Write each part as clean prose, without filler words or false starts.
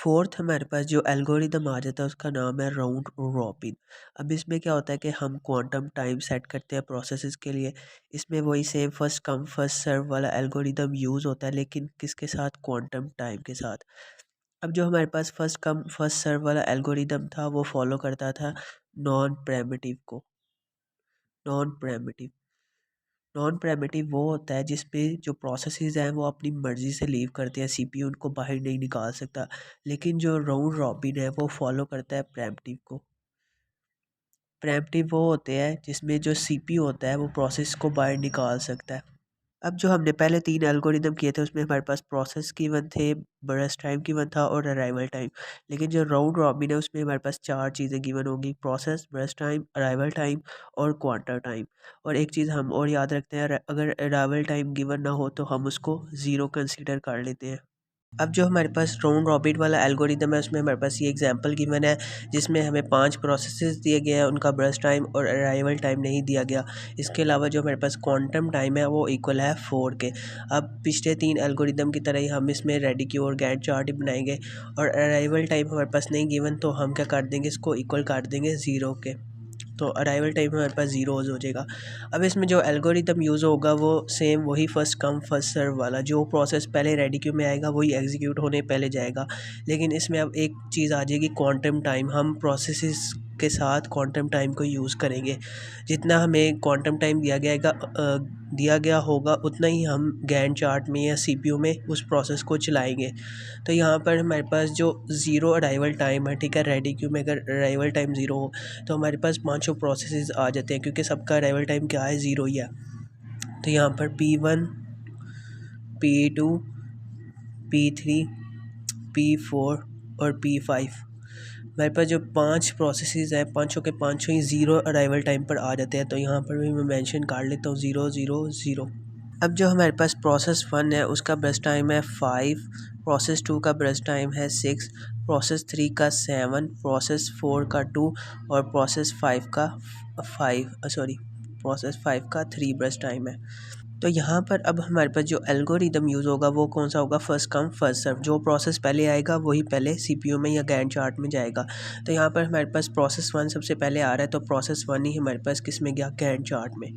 Fourth हमारे पास जो algorithm आ जाता है उसका नाम है राउंड रॉबिन। अब इसमें क्या होता है कि हम क्वांटम टाइम सेट करते हैं प्रोसेसेस के लिए। इसमें वही same first come first serve वाला एल्गोरिदम यूज़ होता है, लेकिन किसके साथ? क्वांटम टाइम के साथ। अब जो हमारे पास फर्स्ट कम फर्स्ट सर्व वाला एल्गोरिदम था वो फॉलो करता था नॉन प्रेमिटिव को। नॉन प्रेमिटिव नॉन प्रेमिटिव वो होता है जिसमें जो प्रोसेसेस हैं वो अपनी मर्ज़ी से लीव करते हैं, सीपीयू उनको बाहर नहीं निकाल सकता। लेकिन जो राउंड रॉबिन है वो फॉलो करता है प्रेम्पटिव को। प्रेम्पटिव वो होते हैं जिसमें जो सीपीयू होता है वो प्रोसेस को बाहर निकाल सकता है। अब जो हमने पहले 3 एल्गोरिदम किए थे उसमें हमारे पास प्रोसेस गिवन थे, बर्स्ट टाइम गिवन था और अराइवल टाइम। लेकिन जो राउंड रॉबिन है उसमें हमारे पास 4 चीज़ें गिवन होंगी: process, burst time, arrival time और क्वांटम टाइम। और एक चीज़ हम और याद रखते हैं, अगर अराइवल टाइम गिवन ना हो तो हम उसको ज़ीरो कंसीडर कर लेते हैं। अब जो हमारे पास राउंड रॉबिन वाला एल्गोरिदम है उसमें हमारे पास ये एग्जांपल गिवन है जिसमें हमें 5 प्रोसेसेस दिए गए हैं, उनका बर्स्ट टाइम और अराइवल टाइम नहीं दिया गया। इसके अलावा जो हमारे पास क्वांटम टाइम है वो इक्वल है 4 के। अब पिछले 3 एल्गोरिदम की तरह ही हम इसमें रेडी क्यू और गैंट चार्ट ही बनाएंगे। और अराइवल टाइम हमारे पास नहीं गिवन तो हम क्या कर देंगे, इसको इक्वल कर देंगे 0 के। तो अराइवल टाइम हमारे पास ज़ीरोज़ हो जाएगा। अब इसमें जो एल्गोरिदम यूज़ होगा वो सेम वही फर्स्ट कम फर्स्ट सर्व वाला, जो प्रोसेस पहले रेडी क्यू में आएगा वही एग्जीक्यूट होने पहले जाएगा। लेकिन इसमें अब एक चीज़ आ जाएगी, क्वांटम टाइम। हम प्रोसेसेस के साथ क्वांटम टाइम को यूज़ करेंगे। जितना हमें क्वांटम टाइम दिया गया होगा उतना ही हम गैंट चार्ट में या सीपीयू में उस प्रोसेस को चलाएंगे। तो यहाँ पर हमारे पास जो ज़ीरो अराइवल टाइम है, ठीक है, रेडी क्यू में अगर अराइवल टाइम ज़ीरो हो तो हमारे पास पांचों प्रोसेसेस आ जाते हैं, क्योंकि सबका अराइवल टाइम क्या है? ज़ीरो ही है। तो यहाँ पर P1, P2, P3, P4 और P5 हमारे पास जो 5 प्रोसेसेस हैं, पांचों के पांचों ही ज़ीरो अराइवल टाइम पर आ जाते हैं। तो यहाँ पर भी मैं मेंशन कर लेता हूँ 0 0 0। अब जो हमारे पास प्रोसेस 1 है उसका बर्स्ट टाइम है 5, प्रोसेस 2 का बर्स्ट टाइम है 6, प्रोसेस 3 का 7, प्रोसेस 4 का 2 और प्रोसेस 5 का 3 बर्स्ट टाइम है। तो यहाँ पर अब हमारे पास जो एल्गोरिदम यूज़ होगा वो कौन सा होगा? First come first serve. जो प्रोसेस पहले आएगा वही पहले सीपीयू में या गैंट चार्ट में जाएगा। तो यहाँ पर हमारे पास प्रोसेस 1 सबसे पहले आ रहा है, तो प्रोसेस 1 ही हमारे पास किस में गया? गैंट चार्ट में।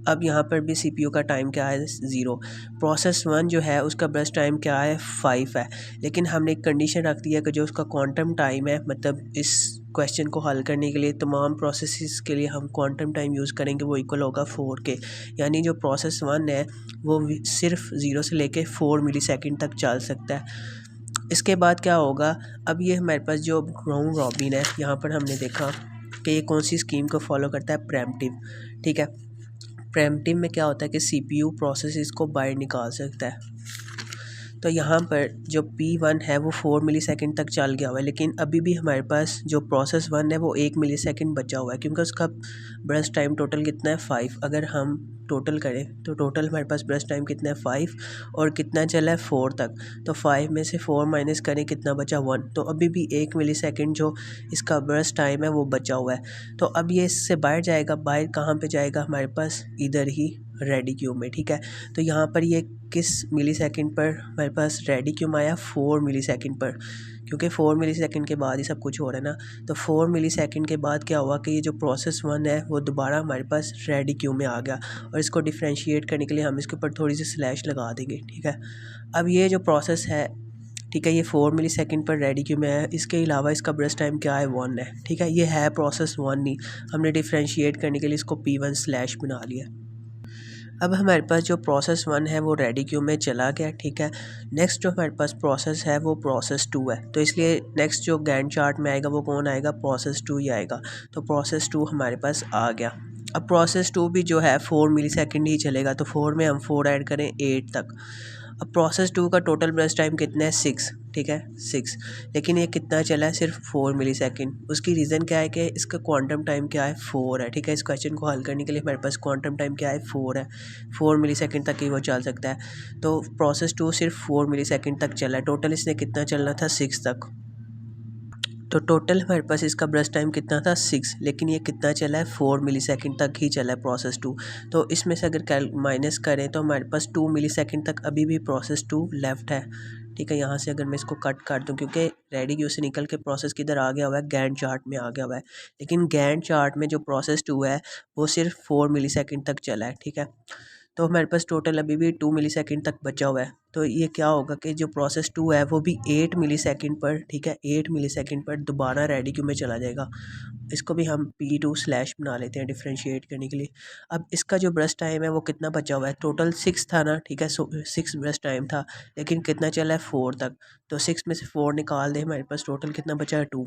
अब यहाँ पर भी सीपीयू का टाइम क्या है? 0। प्रोसेस 1 जो है उसका बर्स्ट टाइम क्या है? 5 है। लेकिन हमने एक कंडीशन रख दी है कि जो उसका क्वांटम टाइम है, मतलब इस क्वेश्चन को हल करने के लिए तमाम प्रोसेसेस के लिए हम क्वांटम टाइम यूज़ करेंगे, वो इक्वल होगा 4 के। यानी जो प्रोसेस 1 है वो सिर्फ 0 से लेके 4 मिली सेकेंड तक चल सकता है। इसके बाद क्या होगा? अब ये हमारे पास जो राउंड रॉबिन है, यहाँ पर हमने देखा कि ये कौन सी स्कीम को फॉलो करता है? प्रेम्पटिव। ठीक है, प्रेम्पटिव में क्या होता है कि सीपीयू प्रोसेसेस को बाहर निकाल सकता है। तो यहाँ पर जो P1 है वो 4 मिली सेकेंड तक चल गया हुआ है, लेकिन अभी भी हमारे पास जो प्रोसेस 1 है वो 1 मिली सेकेंड बचा हुआ है, क्योंकि उसका बर्स्ट टाइम टोटल कितना है? 5। अगर हम टोटल करें तो टोटल हमारे पास बर्स्ट टाइम कितना है? 5। और कितना चला है? 4 तक। तो 5 में से 4 माइनस करें, कितना बचा? 1। तो अभी भी 1 मिली सेकेंड जो इसका बर्स्ट टाइम है वो बचा हुआ है। तो अब ये इससे बाहर जाएगा। बाहर कहाँ पे जाएगा? हमारे पास इधर ही रेडी क्यू में। ठीक है, तो यहाँ पर ये किस मिली सेकेंड पर हमारे पास रेडी क्यू में आया? 4 मिली सेकेंड पर, क्योंकि 4 मिली सेकेंड के बाद ही सब कुछ हो रहा है ना। तो 4 मिली सेकेंड के बाद क्या हुआ कि ये जो प्रोसेस 1 है वो दोबारा हमारे पास रेडी क्यू में आ गया। और इसको डिफ्रेंशिएट करने के लिए हम इसके ऊपर थोड़ी सी स्लैश लगा देंगे। ठीक है, अब ये जो प्रोसेस है, ठीक है, ये 4 मिली सेकेंड पर रेडी क्यू में है। इसके अलावा इसका बर्स्ट टाइम क्या है? 1 है। ठीक है, ये है प्रोसेस 1 नहीं, हमने डिफ्रेंशिएट करने के लिए इसको P1 स्लैश बना लिया। अब हमारे पास जो प्रोसेस 1 है वो रेडी क्यू में चला गया। ठीक है, नेक्स्ट जो हमारे पास प्रोसेस है वो प्रोसेस 2 है। तो इसलिए नेक्स्ट जो गैंट चार्ट में आएगा वो कौन आएगा? प्रोसेस 2 ही आएगा। तो प्रोसेस 2 हमारे पास आ गया। अब प्रोसेस 2 भी जो है 4 मिली सेकेंड ही चलेगा, तो 4 में हम 4 ऐड करें 8 तक। अब प्रोसेस 2 का टोटल बर्स्ट टाइम कितना है? 6। ठीक है, 6। लेकिन ये कितना चला है? सिर्फ 4 मिली सेकेंड। उसकी रीज़न क्या है कि इसका क्वांटम टाइम क्या है? 4 है। ठीक है, इस क्वेश्चन को हल करने के लिए हमारे पास क्वांटम टाइम क्या है? 4 है। 4 मिली सेकेंड तक ही वो चल सकता है। तो प्रोसेस 2 सिर्फ 4 मिली सेकेंड तक चला है। टोटल इसने कितना चलना था? 6 तक। तो टोटल हमारे पास इसका बर्स्ट टाइम कितना था? 6। लेकिन ये कितना चला है? 4 मिली सेकेंड तक ही चला है प्रोसेस 2। तो इसमें से अगर माइनस करें तो हमारे पास 2 मिली सेकेंड तक अभी भी प्रोसेस 2 लेफ्ट है। ठीक है। यहाँ से अगर मैं इसको कट कर दूँ, क्योंकि रेडी क्यू से निकल के प्रोसेस किधर आ गया हुआ है, गैंट चार्ट में आ गया हुआ है, लेकिन गैंट चार्ट में जो प्रोसेस 2 है वो सिर्फ 4 मिली सेकेंड तक चला है। ठीक है, तो हमारे पास टोटल अभी भी 2 मिली सेकेंड तक बचा हुआ है। तो ये क्या होगा कि जो प्रोसेस 2 है वो भी 8 मिली सेकेंड पर, ठीक है, 8 मिली सेकेंड पर दोबारा रेडी क्यू में चला जाएगा। इसको भी हम P2 स्लैश बना लेते हैं डिफ्रेंशिएट करने के लिए। अब इसका जो ब्रश टाइम है वो कितना बचा हुआ है, टोटल 6 था ना, ठीक है, 6 ब्रश टाइम था, लेकिन कितना चला है 4 तक। तो 6 में से 4 निकाल दे, हमारे पास टोटल कितना बचा है 2।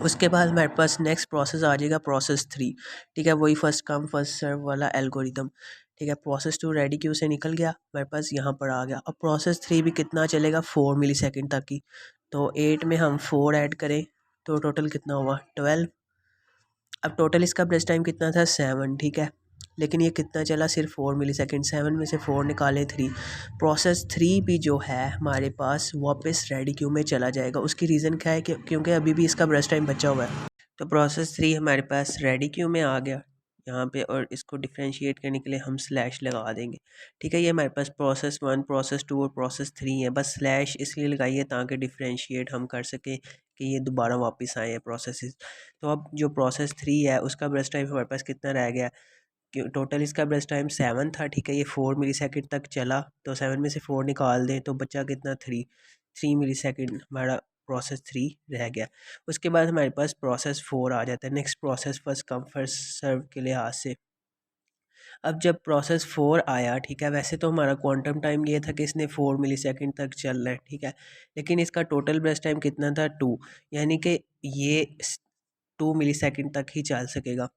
उसके बाद हमारे पास नेक्स्ट प्रोसेस आ जाएगा प्रोसेस 3। ठीक है, वही फर्स्ट कम फर्स्ट सर्व वाला एल्गोरिदम। ठीक है, प्रोसेस 2 रेडी क्यू से निकल गया, हमारे पास यहाँ पर आ गया। अब प्रोसेस 3 भी कितना चलेगा, 4 मिली सेकेंड तक ही। तो 8 में हम 4 ऐड करें तो टोटल कितना हुआ 12। अब टोटल इसका ब्रश टाइम कितना था 7, ठीक है, लेकिन ये कितना चला सिर्फ 4 मिली सेकेंड। 7 में से 4 निकाले 3। प्रोसेस 3 भी जो है हमारे पास वापस रेडी क्यू में चला जाएगा। उसकी रीज़न क्या है कि क्योंकि अभी भी इसका ब्रश टाइम बचा हुआ है। तो प्रोसेस 3 हमारे पास रेडी क्यू में आ गया यहाँ पे, और इसको डिफ्रेंशिएट करने के लिए हम स्लैश लगा देंगे। ठीक है, ये हमारे पास प्रोसेस 1 प्रोसेस 2 और प्रोसेस 3 है। बस स्लैश इसलिए लगाइए ताकि डिफ्रेंशिएट हम कर सकें कि ये दोबारा वापस आए हैं प्रोसेस। तो अब जो प्रोसेस 3 है उसका ब्रश टाइम हमारे पास कितना रह गया, कि टोटल इसका ब्रश टाइम 7 था। ठीक है, ये 4 मिली सेकेंड तक चला, तो 7 में से 4 निकाल दें तो बचा कितना 3 मिली सेकेंड हमारा प्रोसेस 3 रह गया। उसके बाद हमारे पास प्रोसेस 4 आ जाता है, next process first come first serve के लिहाज से। अब जब प्रोसेस 4 आया, ठीक है, वैसे तो हमारा क्वांटम टाइम ये था कि इसने 4 मिली सेकेंड तक चलना है, ठीक है, लेकिन इसका टोटल ब्रश टाइम कितना था 2, यानी कि ये 2 मिली सेकेंड तक ही चल सकेगा।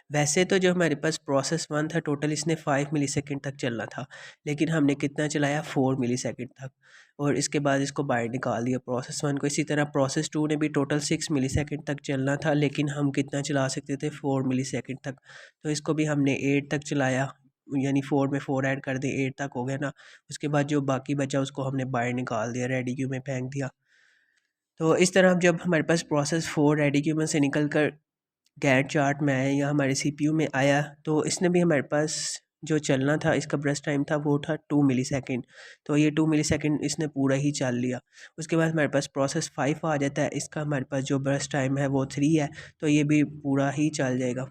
वैसे तो जो हमारे पास प्रोसेस 1 था टोटल इसने 5 मिली सेकेंड तक चलना था, लेकिन हमने कितना चलाया 4 मिली सेकेंड तक, और इसके बाद इसको बाहर निकाल दिया प्रोसेस 1 को। इसी तरह प्रोसेस 2 ने भी टोटल 6 मिली सेकेंड तक चलना था, लेकिन हम कितना चला सकते थे 4 मिली सेकेंड तक। तो इसको भी हमने 8 तक चलाया, यानी 4 में 4 ऐड कर दे 8 तक हो गया ना। उसके बाद जो बाकी बचा उसको हमने बाहर निकाल दिया, रेडी क्यू में फेंक दिया। तो इस तरह जब हमारे पास प्रोसेस 4 रेडी क्यू में से निकल कर गैंट चार्ट में आया या हमारे सीपीयू में आया, तो इसने भी हमारे पास जो चलना था, इसका ब्रश टाइम था वो था 2 मिली सेकेंड। तो ये 2 मिली सेकेंड इसने पूरा ही चल लिया। उसके बाद हमारे पास प्रोसेस 5 आ जाता है, इसका हमारे पास जो ब्रश टाइम है वो 3 है, तो ये भी पूरा ही चल जाएगा।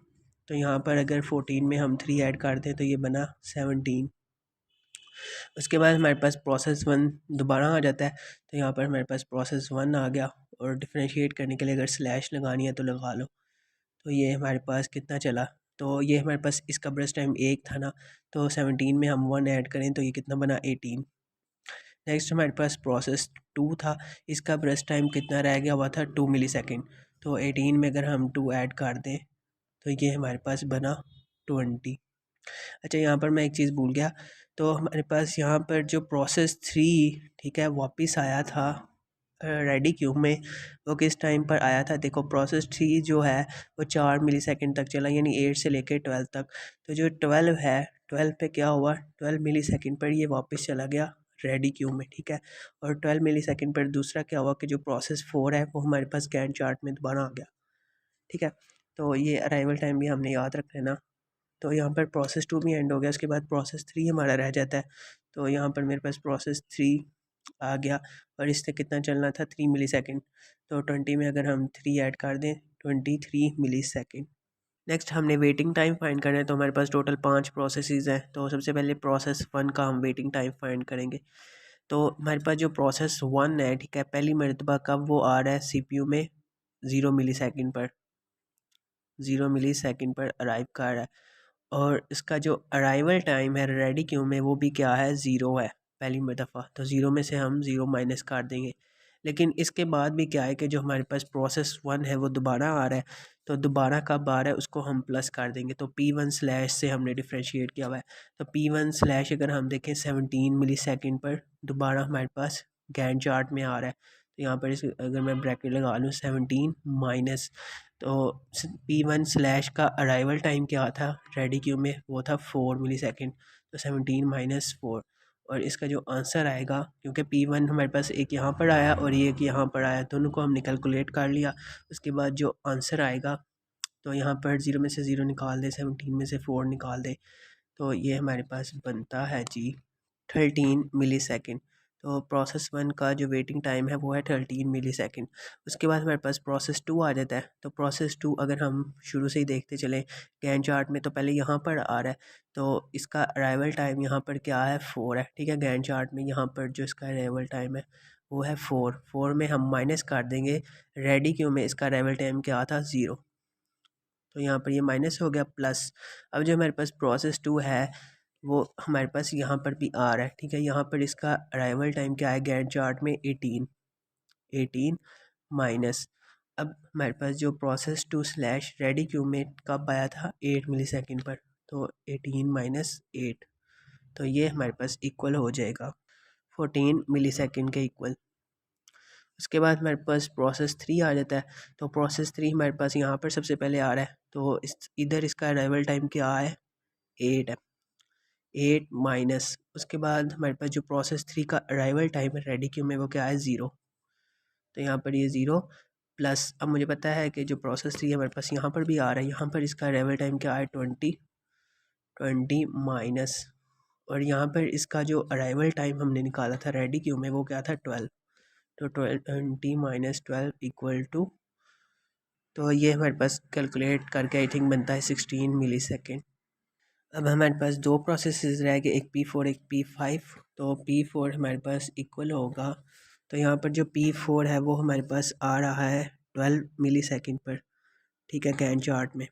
तो यहाँ पर अगर 14 में हम 3 ऐड कर दें तो ये बना 17। उसके बाद हमारे पास प्रोसेस 1 दोबारा आ जाता है, तो यहाँ पर हमारे पास प्रोसेस 1 आ गया, और डिफ्रेंशिएट करने के लिए अगर स्लैश लगानी है तो लगा लो। तो ये हमारे पास कितना चला, तो ये हमारे पास इसका ब्रश टाइम 1 था ना, तो 17 में हम 1 ऐड करें तो ये कितना बना 18। नेक्स्ट हमारे पास प्रोसेस 2 था, इसका ब्रश टाइम कितना रह गया हुआ था 2 मिली सेकेंड। तो 18 में अगर हम 2 ऐड कर दें तो ये हमारे पास बना 20। अच्छा, यहाँ पर मैं एक चीज़ भूल गया, तो हमारे पास यहाँ पर जो प्रोसेस 3, ठीक है, वापस आया था रेडी क्यू में, वो किस टाइम पर आया था। देखो प्रोसेस 3 जो है वो 4 मिली सेकेंड तक चला, यानी 8 से लेकर 12 तक। तो जो 12 है, 12 पे क्या हुआ, 12 मिली सेकेंड पर ये वापस चला गया रेडी क्यू में, ठीक है। और 12 मिली सेकेंड पर दूसरा क्या हुआ कि जो प्रोसेस 4 है वो हमारे पास गैंट चार्ट में दोबारा आ गया, ठीक है। तो ये अराइवल टाइम भी हमने याद रख लेना। तो यहाँ पर प्रोसेस 2 भी एंड हो गया, उसके बाद प्रोसेस 3 हमारा रह जाता है। तो यहाँ पर मेरे पास प्रोसेस 3 आ गया, और इससे कितना चलना था 3 मिली सेकेंड। तो 20 में अगर हम 3 ऐड कर दें 23 मिली सेकेंड। नेक्स्ट हमने वेटिंग टाइम फाइंड करना है, तो हमारे पास टोटल 5 प्रोसेसेस हैं। तो सबसे पहले प्रोसेस 1 का हम वेटिंग टाइम फाइंड करेंगे। तो हमारे पास जो प्रोसेस 1 है, ठीक है, पहली मरतबा कब वो आ रहा है सीपीयू में 0 मिली सेकेंड पर, 0 मिली सेकेंड पर अराइव कर रहा है, और इसका जो अराइवल टाइम है रेडी क्यू में वो भी क्या है 0 है पहली दफ़ा। तो 0 में से हम 0 माइनस कर देंगे। लेकिन इसके बाद भी क्या है कि जो हमारे पास प्रोसेस 1 है वो दोबारा आ रहा है, तो दोबारा कब आ रहा है उसको हम प्लस कर देंगे। तो P1 स्लैश से हमने डिफ्रेंशिएट किया हुआ है। तो P1 स्लैश अगर हम देखें 17 मिली सेकेंड पर दोबारा हमारे पास गैंट चार्ट में आ रहा है। तो यहाँ पर इस अगर मैं ब्रैकेट लगा लूँ 17 माइनस, तो P1 स्लैश का अराइवल टाइम क्या था रेडी क्यू में, वो था 4 मिली सेकेंड। तो 17 माइनस 4, और इसका जो आंसर आएगा, क्योंकि P1 हमारे पास एक यहाँ पर आया और ये एक यहाँ पर आया, दोनों को हमने कैलकुलेट कर लिया। उसके बाद जो आंसर आएगा, तो यहाँ पर 0 में से 0 निकाल दे, 17 में से 4 निकाल दे, तो ये हमारे पास बनता है जी 13 मिली सेकेंड। तो प्रोसेस 1 का जो वेटिंग टाइम है वो है 13 मिली सेकेंड। उसके बाद हमारे पास प्रोसेस 2 आ जाता है। तो प्रोसेस 2 अगर हम शुरू से ही देखते चलें गैन चार्ट में, तो पहले यहाँ पर आ रहा है, तो इसका अराइवल टाइम यहाँ पर क्या है, 4 है। ठीक है, गैन चार्ट में यहाँ पर जो इसका अराइवल टाइम है वो है 4 में हम माइनस कर देंगे रेडी क्यू में इसका अराइवल टाइम क्या था, 0। तो यहाँ पर ये माइनस हो गया प्लस। अब जो हमारे पास प्रोसेस 2 है वो हमारे पास यहाँ पर भी आ रहा है। ठीक है, यहाँ पर इसका अराइवल टाइम क्या है गैन चार्ट में, 18 माइनस। अब हमारे पास जो प्रोसेस 2 स्लैश रेडी क्यू में कब आया था, 8 मिली सेकेंड पर। तो 18 - 8, तो ये हमारे पास इक्वल हो जाएगा 14 मिली सेकेंड के इक्वल। उसके बाद हमारे पास प्रोसेस 3 आ जाता है। तो प्रोसेस 3 हमारे पास यहाँ पर सबसे पहले आ रहा है, तो इधर इसका अराइवल टाइम क्या है, 8 है। 8 माइनस, उसके बाद हमारे पास जो प्रोसेस 3 का अराइवल टाइम है रेडी क्यू में वो क्या है, 0। तो यहाँ पर ये 0 प्लस। अब मुझे पता है कि जो प्रोसेस 3 है हमारे पास यहाँ पर भी आ रहा है, यहाँ पर इसका अराइवल टाइम क्या है, 20 माइनस, और यहाँ पर इसका जो अराइवल टाइम हमने निकाला था रेडी क्यू में वो क्या था, 12। तो 20 - 12 इक्वल टू, तो ये हमारे पास कैलकुलेट करके आई थिंक बनता है 16 मिली सेकेंड। अब हमारे पास दो प्रोसेसेस रह गए, एक P4 एक P5। तो P4 हमारे पास इक्वल होगा, तो यहाँ पर जो P4 है वो हमारे पास आ रहा है 12 मिली सेकेंड पर। ठीक है, गैन चार्ट में।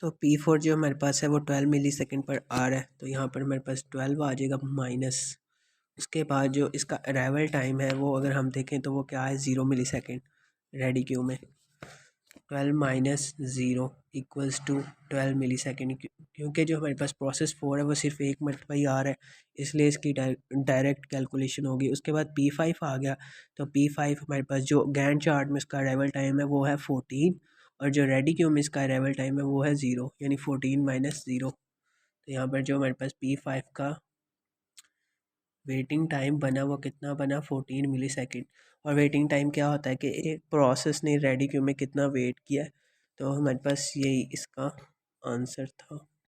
तो P4 जो हमारे पास है वो 12 मिली सेकेंड पर आ रहा है, तो यहाँ पर हमारे पास 12 आ जाएगा माइनस। उसके बाद जो इसका अराइवल टाइम है वो अगर हम देखें तो वो क्या है, 0 मिली सेकेंड रेडी क्यू में। 12 minus 0 equals to 12 millisecond, क्योंकि जो हमारे पास प्रोसेस 4 है वो सिर्फ 1 मिनट पर ही आ रहा है, इसलिए इसकी डायरेक्ट कैलकुलेशन होगी। उसके बाद P5 आ गया, तो P5 हमारे पास जो गैन चार्ट में इसका अराइवल टाइम है वो है 14, और जो रेडी क्यू में इसका अराइवल टाइम है वो है 0, यानी 14 - 0। तो यहाँ पर जो हमारे पास P5 का वेटिंग टाइम बना वो कितना बना, 14 मिली सेकेंड। और वेटिंग टाइम क्या होता है कि एक प्रोसेस ने रेडी क्यू में कितना वेट किया है। तो हमारे पास यही इसका आंसर था।